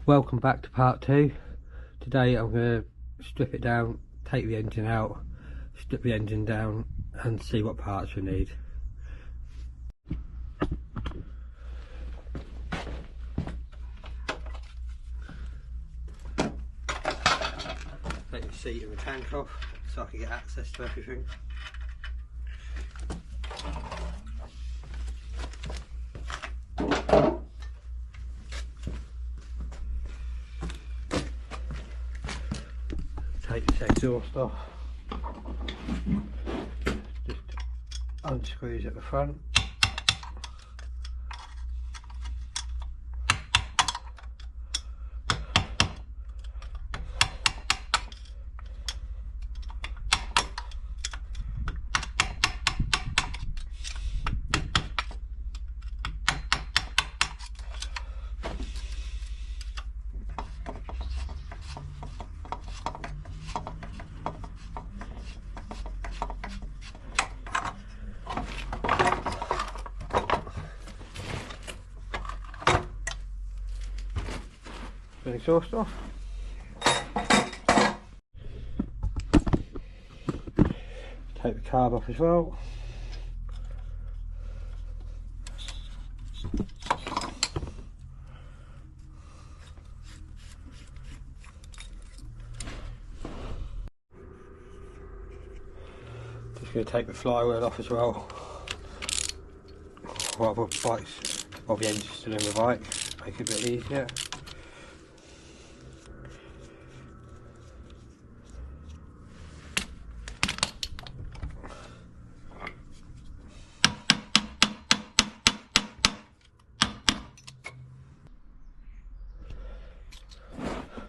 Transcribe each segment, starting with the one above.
Welcome back to part 2. Today I'm going to strip it down, take the engine out, strip the engine down and see what parts we need. Take the seat and the tank off so I can get access to everything. Take this exhaust off, just unscrews at the front. The exhaust off. Take the carb off as well. Just going to take the flywheel off as well. While the engine's still in the bike, make it a bit easier.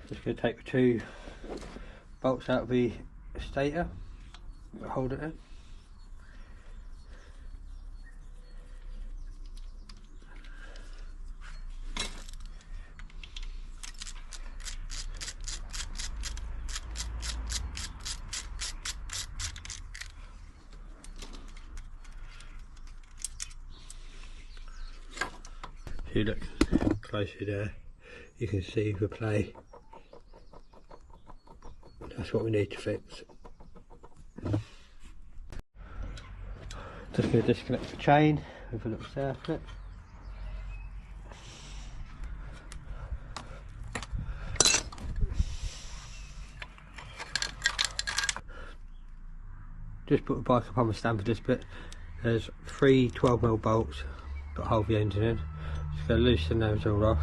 Just going to take the two bolts out of the stator that hold it in. If you look closely there, you can see the play. That's what we need to fix. Just going to disconnect the chain with a little circuit. Just put the bike up on the stand for this bit. There's 3 12mm bolts that hold the engine in. Just going to loosen those all off.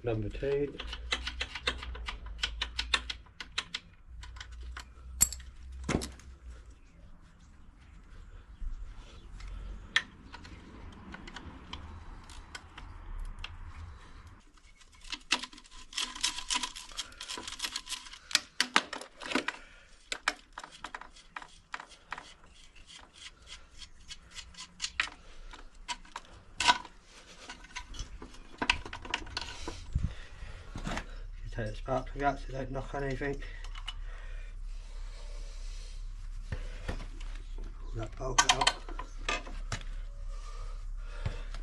Number 2. Take the spark plug out so they don't knock on anything. Pull that bolt out.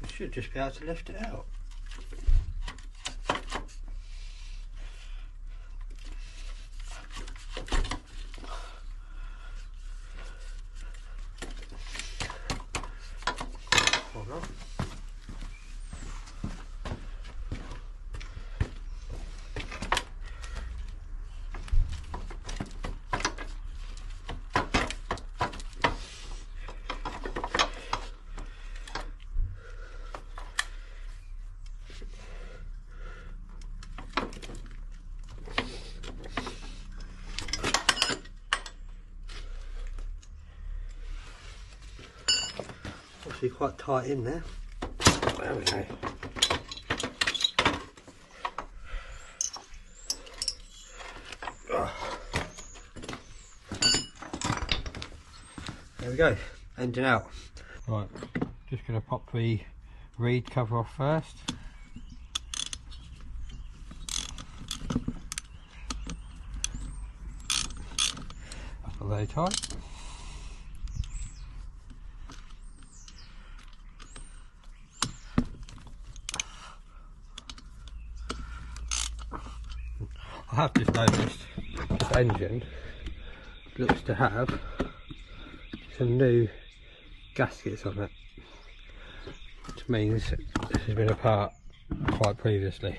You should just be able to lift it out. Hold on. Obviously quite tight in there. There we go. There we go, engine out. Right, just going to pop the reed cover off first. Not very tight. I have just noticed this engine looks to have some new gaskets on it, which means this has been apart quite previously.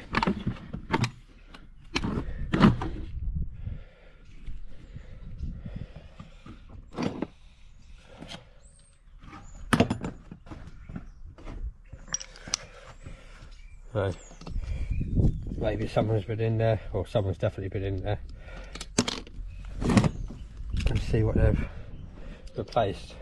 So maybe someone's been in there, or someone's definitely been in there, and see what they've replaced.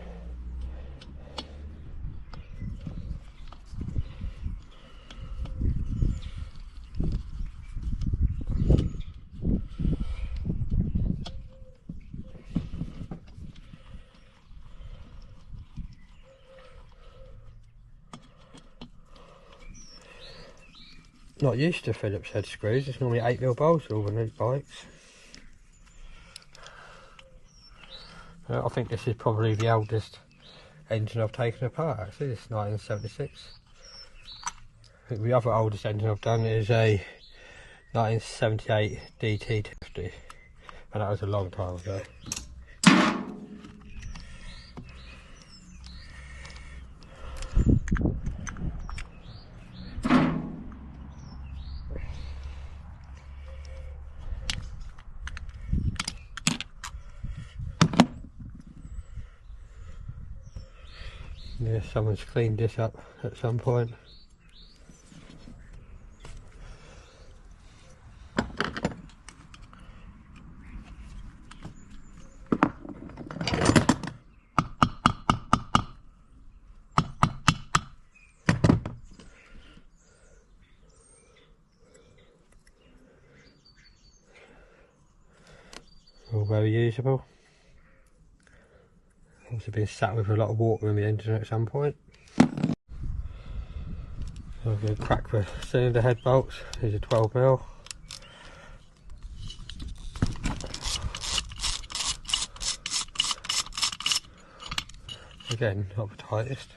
Not used to Phillips head screws, it's normally 8mm bolts all on these bikes. I think this is probably the oldest engine I've taken apart actually. This is 1976. I think the other oldest engine I've done is a 1978 DT250, and that was a long time ago. Yeah, someone's cleaned this up at some point. All very usable. Also been sat with a lot of water in the engine at some point. So I'm going to crack the cylinder head bolts. These are 12mm. Again, not the tightest.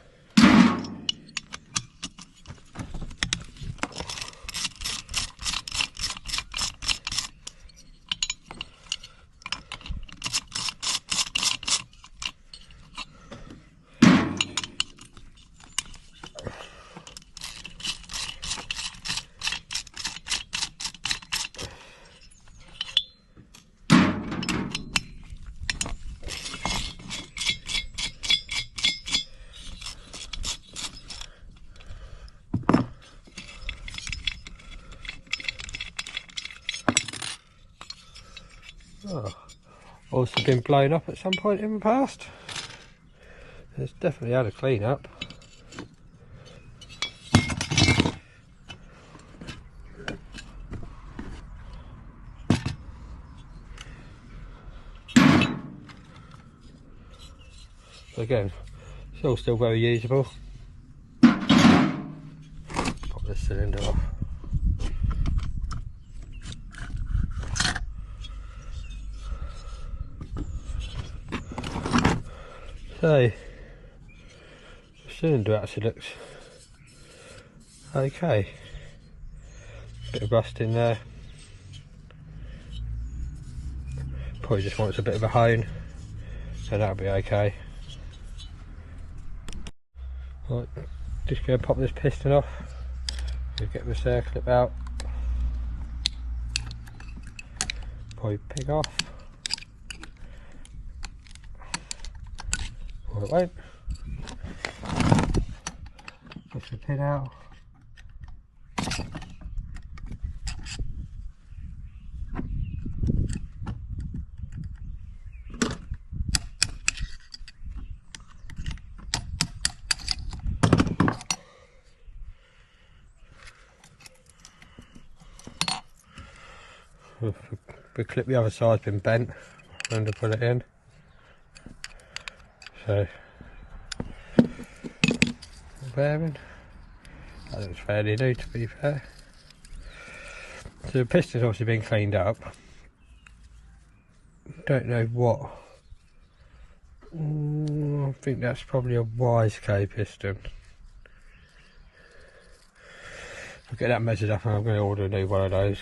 Oh, also been blown up at some point in the past. It's definitely had a clean up. So again, it's all still very usable. Pop the cylinder off. So, the cylinder actually looks okay. Bit of rust in there. Probably just wants a bit of a hone, so that'll be okay. Right, just going to pop this piston off. Get the circlip out. Probably pig off. Or it won't. Push the pin out. The clip the other side's been bent when to put it in, so bearing, that looks fairly new to be fair. So the piston's obviously been cleaned up. Don't know what I think that's probably a YK piston. I'll get that measured up and I'm going to order a new one of those.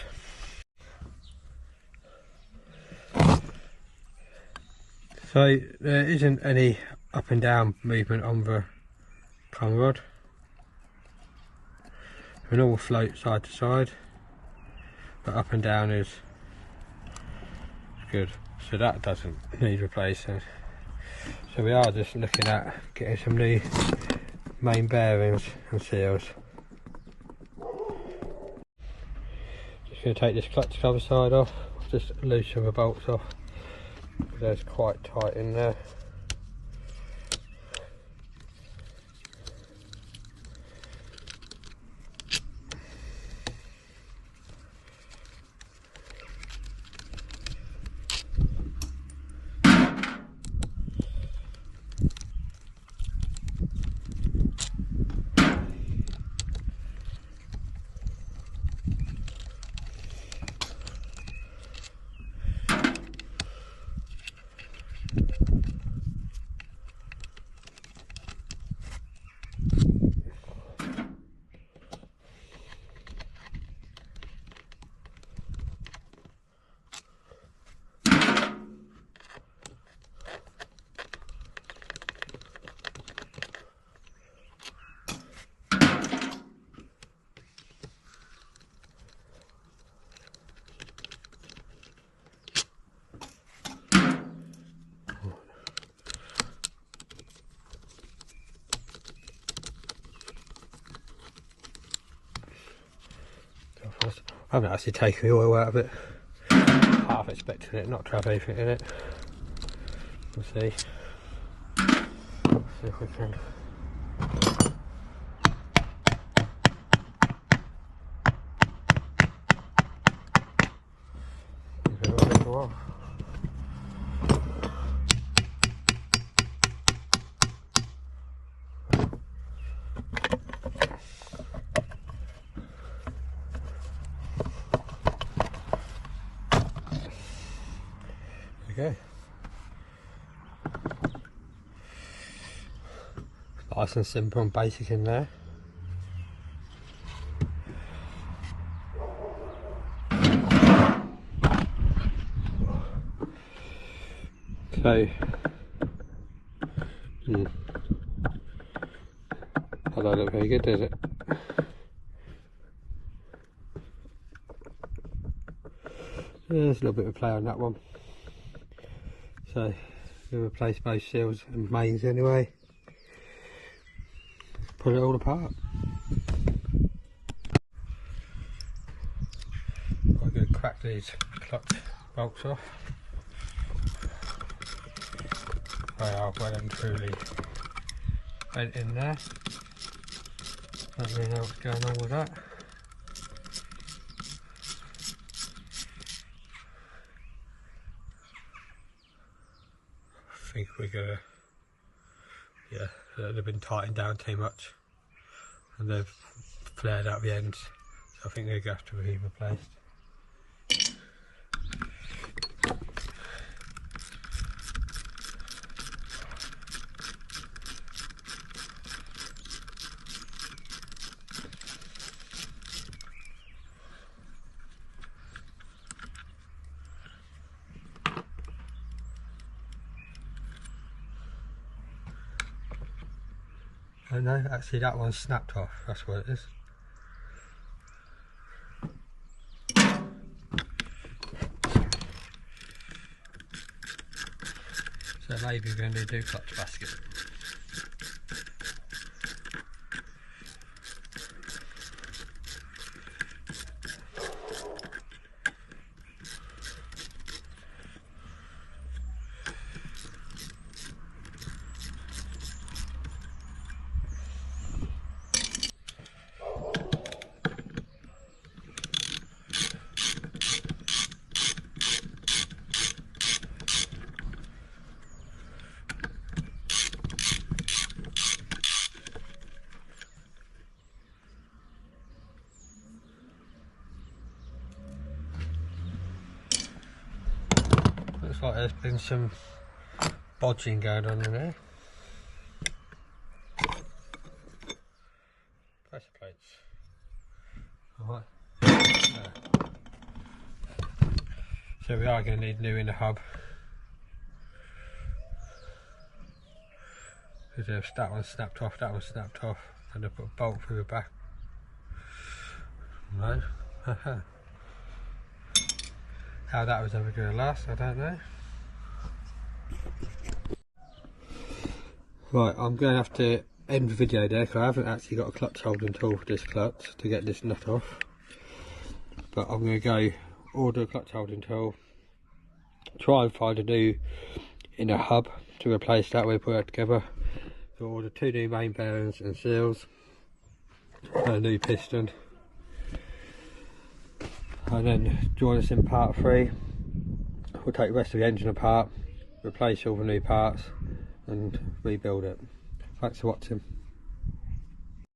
So there isn't any up and down movement on the plumb rod. It all float side to side, but up and down is good. So that doesn't need replacing. So we are just looking at getting some new main bearings and seals. Just going to take this clutch cover side off, just loosen the bolts off. They're quite tight in there. I haven't actually taken the oil out of it. Half expecting it not to have anything in it. We'll see. See if we can. Give it a little off. There we go. Nice and simple and basic in there. So, that don't look very good, does it? There's a little bit of play on that one. So, we'll replace both seals and mains anyway. Put it all apart. I'm going to crack these clutch bolts off. They are well and truly bent in there. Don't really know what's going on with that. I think we're gonna, yeah, they've been tightened down too much and they've flared out the ends, so I think they're going to have to be replaced. Oh no, actually that one snapped off, that's what it is. So maybe we're going to do clutch basket. Looks like there's been some bodging going on in there. Pressure plates. Alright. So we are going to need new inner hub. Because that one snapped off, that one snapped off, and I put a bolt through the back. No. How that was ever going to last, I don't know. Right, I'm going to have to end the video there because I haven't actually got a clutch holding tool for this clutch to get this nut off. But I'm going to go order a clutch holding tool, try and find a new inner hub to replace that. We put that together. So order 2 new main bearings and seals, and a new piston, and then join us in part 3. We'll take the rest of the engine apart, replace all the new parts and rebuild it. Thanks for watching.